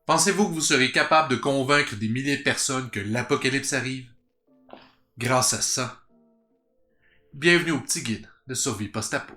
Pensez-vous que vous serez capable de convaincre des milliers de personnes que l'apocalypse arrive? Grâce à ça. Bienvenue au petit guide de survie post-apo.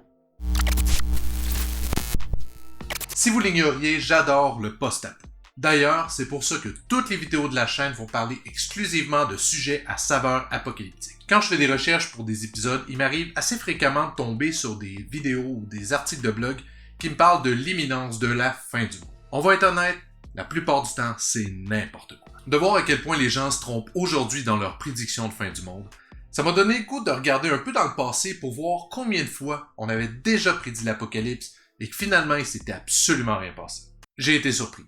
Si vous l'ignoriez, j'adore le post-apo. D'ailleurs, c'est pour ça que toutes les vidéos de la chaîne vont parler exclusivement de sujets à saveur apocalyptique. Quand je fais des recherches pour des épisodes, il m'arrive assez fréquemment de tomber sur des vidéos ou des articles de blog qui me parlent de l'imminence de la fin du monde. On va être honnête, la plupart du temps, c'est n'importe quoi. De voir à quel point les gens se trompent aujourd'hui dans leurs prédictions de fin du monde, ça m'a donné le goût de regarder un peu dans le passé pour voir combien de fois on avait déjà prédit l'apocalypse et que finalement il s'était absolument rien passé. J'ai été surpris.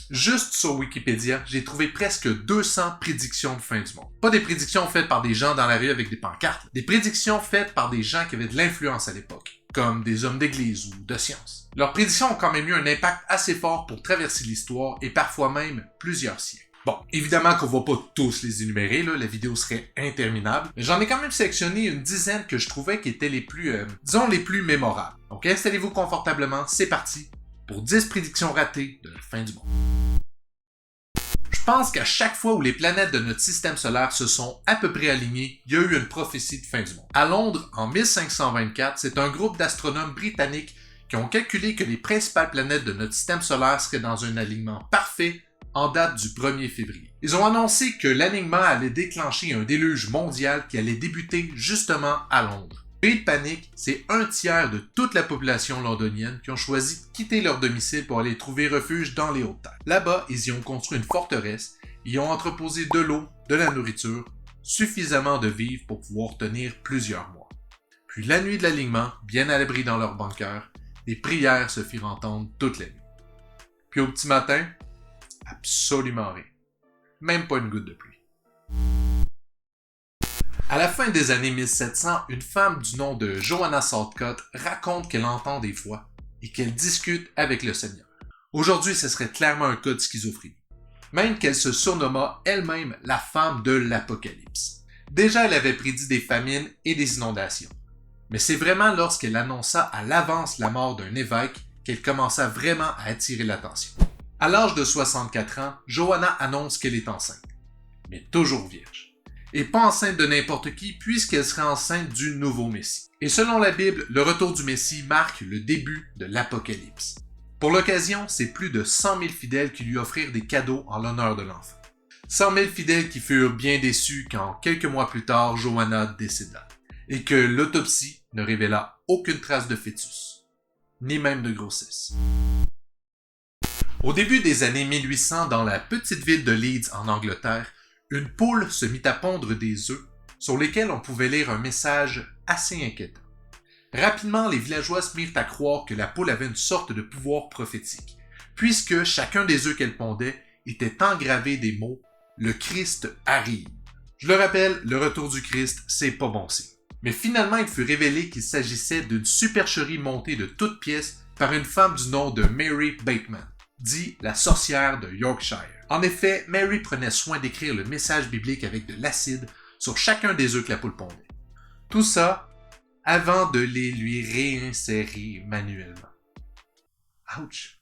Juste sur Wikipédia, j'ai trouvé presque 200 prédictions de fin du monde. Pas des prédictions faites par des gens dans la rue avec des pancartes, des prédictions faites par des gens qui avaient de l'influence à l'époque, comme des hommes d'église ou de science. Leurs prédictions ont quand même eu un impact assez fort pour traverser l'histoire et parfois même plusieurs siècles. Bon, évidemment qu'on va pas tous les énumérer, là, la vidéo serait interminable, mais j'en ai quand même sélectionné une dizaine que je trouvais qui étaient les plus, les plus mémorables. Donc installez-vous confortablement, c'est parti pour 10 prédictions ratées de la fin du monde. Je pense qu'à chaque fois où les planètes de notre système solaire se sont à peu près alignées, il y a eu une prophétie de fin du monde. À Londres, en 1524, c'est un groupe d'astronomes britanniques qui ont calculé que les principales planètes de notre système solaire seraient dans un alignement parfait en date du 1er février. Ils ont annoncé que l'alignement allait déclencher un déluge mondial qui allait débuter justement à Londres. Pays de panique, c'est un tiers de toute la population londonienne qui ont choisi de quitter leur domicile pour aller trouver refuge dans les Hautes-Terres. Là-bas, ils y ont construit une forteresse, y ont entreposé de l'eau, de la nourriture, suffisamment de vivres pour pouvoir tenir plusieurs mois. Puis la nuit de l'alignement, bien à l'abri dans leur bunker, des prières se firent entendre toute la nuit. Puis au petit matin, absolument rien. Même pas une goutte de pluie. À la fin des années 1700, une femme du nom de Joanna Southcott raconte qu'elle entend des voix et qu'elle discute avec le Seigneur. Aujourd'hui, ce serait clairement un cas de schizophrénie. Même qu'elle se surnomma elle-même la femme de l'Apocalypse. Déjà, elle avait prédit des famines et des inondations. Mais c'est vraiment lorsqu'elle annonça à l'avance la mort d'un évêque qu'elle commença vraiment à attirer l'attention. À l'âge de 64 ans, Joanna annonce qu'elle est enceinte, mais toujours vierge. Et pas enceinte de n'importe qui puisqu'elle serait enceinte du nouveau Messie. Et selon la Bible, le retour du Messie marque le début de l'Apocalypse. Pour l'occasion, c'est plus de 100 000 fidèles qui lui offrirent des cadeaux en l'honneur de l'enfant. 100 000 fidèles qui furent bien déçus quand, quelques mois plus tard, Joanna décéda, et que l'autopsie ne révéla aucune trace de fœtus, ni même de grossesse. Au début des années 1800, dans la petite ville de Leeds en Angleterre, une poule se mit à pondre des œufs sur lesquels on pouvait lire un message assez inquiétant. Rapidement, les villageois se mirent à croire que la poule avait une sorte de pouvoir prophétique, puisque chacun des œufs qu'elle pondait était engravé des mots « Le Christ arrive ». Je le rappelle, le retour du Christ, c'est pas bon signe. Mais finalement, il fut révélé qu'il s'agissait d'une supercherie montée de toutes pièces par une femme du nom de Mary Bateman, dit la sorcière de Yorkshire. En effet, Mary prenait soin d'écrire le message biblique avec de l'acide sur chacun des œufs que la poule pondait. Tout ça avant de les lui réinsérer manuellement. Ouch!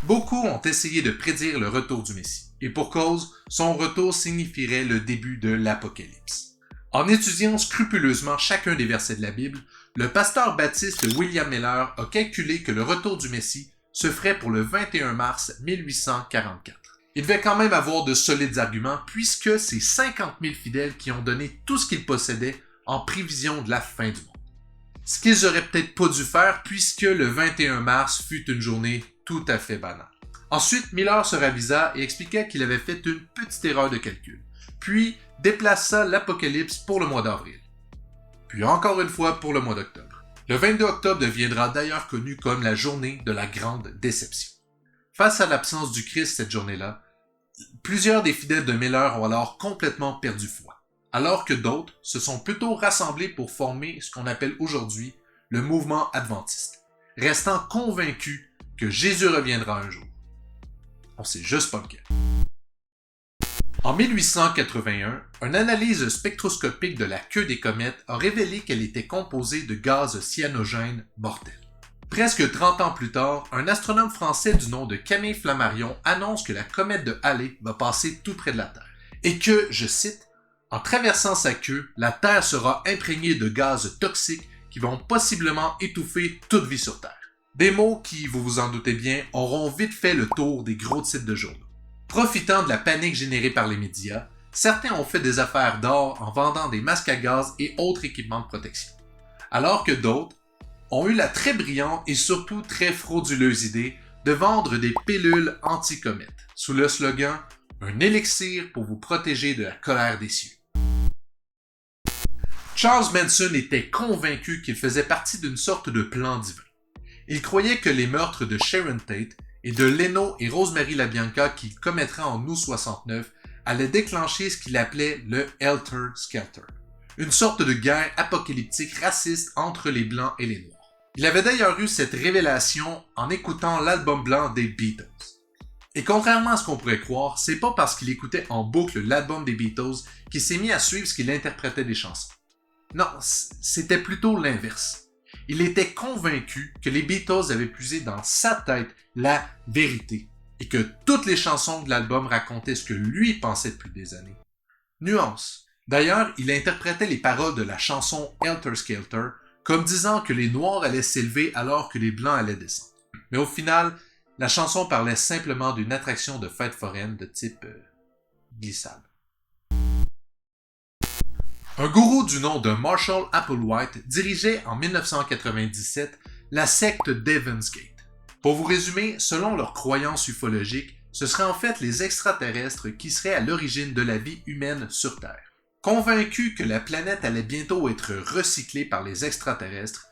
Beaucoup ont essayé de prédire le retour du Messie, et pour cause, son retour signifierait le début de l'Apocalypse. En étudiant scrupuleusement chacun des versets de la Bible, le pasteur baptiste William Miller a calculé que le retour du Messie se ferait pour le 21 mars 1844. Il devait quand même avoir de solides arguments puisque c'est 50 000 fidèles qui ont donné tout ce qu'ils possédaient en prévision de la fin du monde. Ce qu'ils auraient peut-être pas dû faire puisque le 21 mars fut une journée tout à fait banale. Ensuite, Miller se ravisa et expliqua qu'il avait fait une petite erreur de calcul, puis déplaça l'Apocalypse pour le mois d'avril, puis encore une fois pour le mois d'octobre. Le 22 octobre deviendra d'ailleurs connu comme la journée de la grande déception. Face à l'absence du Christ cette journée-là, plusieurs des fidèles de Miller ont alors complètement perdu foi, alors que d'autres se sont plutôt rassemblés pour former ce qu'on appelle aujourd'hui le mouvement adventiste, restant convaincus que Jésus reviendra un jour. On sait juste pas lequel. En 1881, une analyse spectroscopique de la queue des comètes a révélé qu'elle était composée de gaz cyanogènes mortels. Presque 30 ans plus tard, un astronome français du nom de Camille Flammarion annonce que la comète de Halley va passer tout près de la Terre et que, je cite, « En traversant sa queue, la Terre sera imprégnée de gaz toxiques qui vont possiblement étouffer toute vie sur Terre. » Des mots qui, vous vous en doutez bien, auront vite fait le tour des gros titres de journaux. Profitant de la panique générée par les médias, certains ont fait des affaires d'or en vendant des masques à gaz et autres équipements de protection. Alors que d'autres ont eu la très brillante et surtout très frauduleuse idée de vendre des pilules anti-comètes sous le slogan « Un élixir pour vous protéger de la colère des cieux ». Charles Manson était convaincu qu'il faisait partie d'une sorte de plan divin. Il croyait que les meurtres de Sharon Tate et de Leno et Rosemary LaBianca qu'il commettrait en août 69 allaient déclencher ce qu'il appelait le Helter Skelter, une sorte de guerre apocalyptique raciste entre les Blancs et les Noirs. Il avait d'ailleurs eu cette révélation en écoutant l'album blanc des Beatles. Et contrairement à ce qu'on pourrait croire, c'est pas parce qu'il écoutait en boucle l'album des Beatles qu'il s'est mis à suivre ce qu'il interprétait des chansons. Non, c'était plutôt l'inverse. Il était convaincu que les Beatles avaient puisé dans sa tête la vérité et que toutes les chansons de l'album racontaient ce que lui pensait depuis des années. Nuance. D'ailleurs, il interprétait les paroles de la chanson Helter Skelter comme disant que les Noirs allaient s'élever alors que les Blancs allaient descendre. Mais au final, la chanson parlait simplement d'une attraction de fête foraine de type glissade. Un gourou du nom de Marshall Applewhite dirigeait en 1997 la secte d'Heaven's Gate. Pour vous résumer, selon leurs croyances ufologiques, ce seraient en fait les extraterrestres qui seraient à l'origine de la vie humaine sur Terre. Convaincu que la planète allait bientôt être recyclée par les extraterrestres,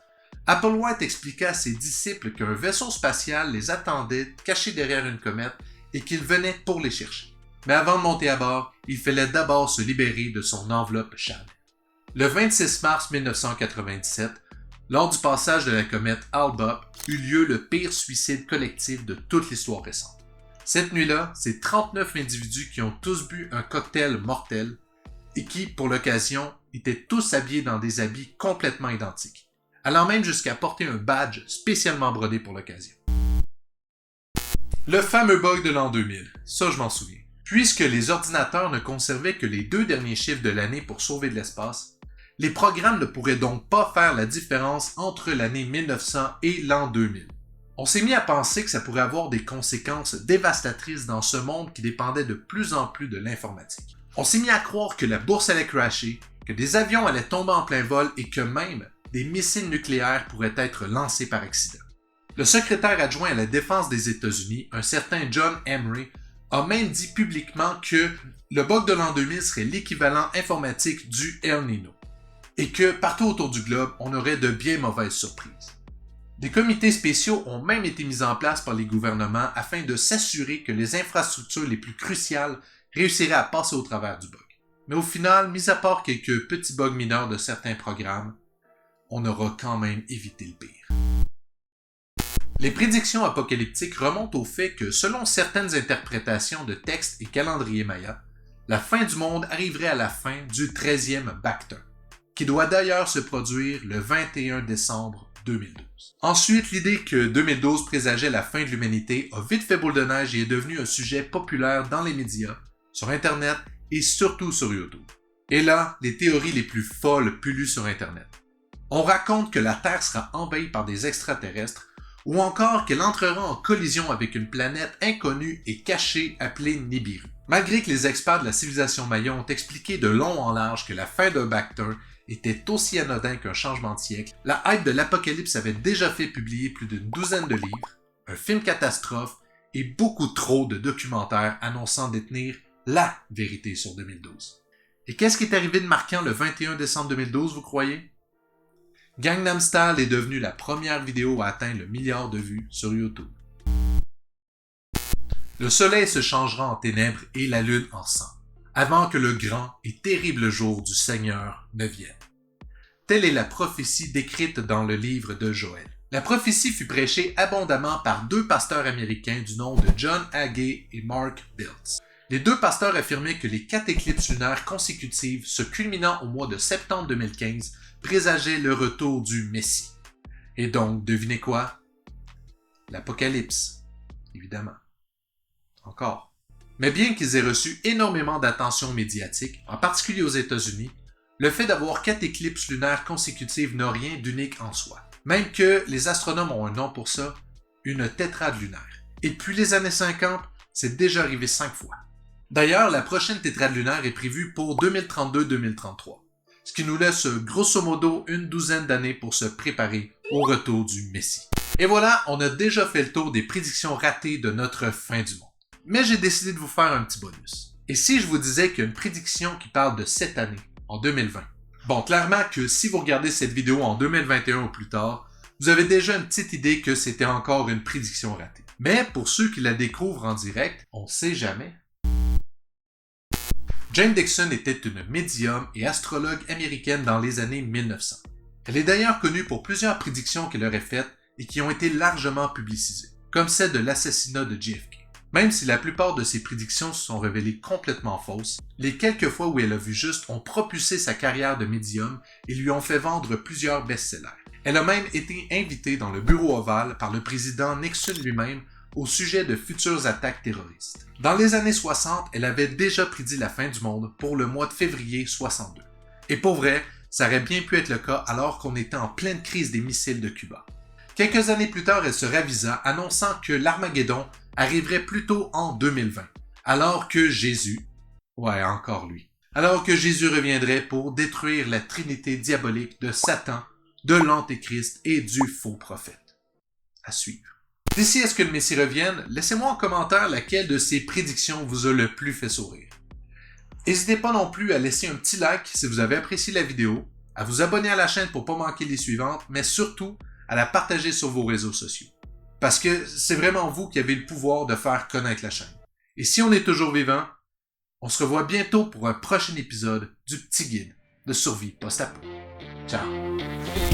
Applewhite expliqua à ses disciples qu'un vaisseau spatial les attendait cachés derrière une comète et qu'il venait pour les chercher. Mais avant de monter à bord, il fallait d'abord se libérer de son enveloppe charnelle. Le 26 mars 1997, lors du passage de la comète Hale-Bopp, eut lieu le pire suicide collectif de toute l'histoire récente. Cette nuit-là, c'est 39 individus qui ont tous bu un cocktail mortel et qui, pour l'occasion, étaient tous habillés dans des habits complètement identiques, allant même jusqu'à porter un badge spécialement brodé pour l'occasion. Le fameux bug de l'an 2000, ça je m'en souviens. Puisque les ordinateurs ne conservaient que les 2 derniers chiffres de l'année pour sauver de l'espace, les programmes ne pourraient donc pas faire la différence entre l'année 1900 et l'an 2000. On s'est mis à penser que ça pourrait avoir des conséquences dévastatrices dans ce monde qui dépendait de plus en plus de l'informatique. On s'est mis à croire que la bourse allait crasher, que des avions allaient tomber en plein vol et que même des missiles nucléaires pourraient être lancés par accident. Le secrétaire adjoint à la défense des États-Unis, un certain John Emery, a même dit publiquement que le bug de l'an 2000 serait l'équivalent informatique du El Nino et que partout autour du globe, on aurait de bien mauvaises surprises. Des comités spéciaux ont même été mis en place par les gouvernements afin de s'assurer que les infrastructures les plus cruciales réussiraient à passer au travers du bug. Mais au final, mis à part quelques petits bugs mineurs de certains programmes, on aura quand même évité le pire. Les prédictions apocalyptiques remontent au fait que, selon certaines interprétations de textes et calendriers mayas, la fin du monde arriverait à la fin du 13e Bactin, qui doit d'ailleurs se produire le 21 décembre 2012. Ensuite, l'idée que 2012 présageait la fin de l'humanité a vite fait boule de neige et est devenue un sujet populaire dans les médias, sur Internet et surtout sur YouTube. Et là, les théories les plus folles pullulent sur Internet. On raconte que la Terre sera envahie par des extraterrestres ou encore qu'elle entrera en collision avec une planète inconnue et cachée appelée Nibiru. Malgré que les experts de la civilisation maya ont expliqué de long en large que la fin d'un Bactin était aussi anodin qu'un changement de siècle, la hype de l'apocalypse avait déjà fait publier plus d'une douzaine de livres, un film catastrophe et beaucoup trop de documentaires annonçant détenir la vérité sur 2012. Et qu'est-ce qui est arrivé de marquant le 21 décembre 2012, vous croyez? Gangnam Style est devenue la première vidéo à atteindre le milliard de vues sur YouTube. Le soleil se changera en ténèbres et la lune en sang, avant que le grand et terrible jour du Seigneur ne vienne. Telle est la prophétie décrite dans le livre de Joël. La prophétie fut prêchée abondamment par 2 pasteurs américains du nom de John Hagee et Mark Biltz. Les 2 pasteurs affirmaient que les 4 éclipses lunaires consécutives se culminant au mois de septembre 2015 présageaient le retour du Messie. Et donc, devinez quoi? L'Apocalypse, évidemment. Encore. Mais bien qu'ils aient reçu énormément d'attention médiatique, en particulier aux États-Unis, le fait d'avoir 4 éclipses lunaires consécutives n'a rien d'unique en soi. Même que les astronomes ont un nom pour ça, une tétrade lunaire. Et depuis les années 50, c'est déjà arrivé 5 fois. D'ailleurs, la prochaine tétrade lunaire est prévue pour 2032-2033, ce qui nous laisse grosso modo une douzaine d'années pour se préparer au retour du Messie. Et voilà, on a déjà fait le tour des prédictions ratées de notre fin du monde. Mais j'ai décidé de vous faire un petit bonus. Et si je vous disais qu'il y a une prédiction qui parle de cette année, en 2020? Bon, clairement que si vous regardez cette vidéo en 2021 ou plus tard, vous avez déjà une petite idée que c'était encore une prédiction ratée. Mais pour ceux qui la découvrent en direct, on sait jamais. Jane Dixon était une médium et astrologue américaine dans les années 1900. Elle est d'ailleurs connue pour plusieurs prédictions qu'elle aurait faites et qui ont été largement publicisées, comme celle de l'assassinat de JFK. Même si la plupart de ses prédictions se sont révélées complètement fausses, les quelques fois où elle a vu juste ont propulsé sa carrière de médium et lui ont fait vendre plusieurs best-sellers. Elle a même été invitée dans le bureau ovale par le président Nixon lui-même au sujet de futures attaques terroristes. Dans les années 60, elle avait déjà prédit la fin du monde pour le mois de février 62. Et pour vrai, ça aurait bien pu être le cas alors qu'on était en pleine crise des missiles de Cuba. Quelques années plus tard, elle se ravisa, annonçant que l'Armageddon arriverait plutôt en 2020, alors que Jésus, encore lui, alors que Jésus reviendrait pour détruire la trinité diabolique de Satan, de l'Antéchrist et du faux prophète. À suivre. D'ici à ce que le Messie revienne, laissez-moi en commentaire laquelle de ces prédictions vous a le plus fait sourire. N'hésitez pas non plus à laisser un petit like si vous avez apprécié la vidéo, à vous abonner à la chaîne pour ne pas manquer les suivantes, mais surtout à la partager sur vos réseaux sociaux. Parce que c'est vraiment vous qui avez le pouvoir de faire connaître la chaîne. Et si on est toujours vivant, on se revoit bientôt pour un prochain épisode du petit guide de survie post-apo. Ciao!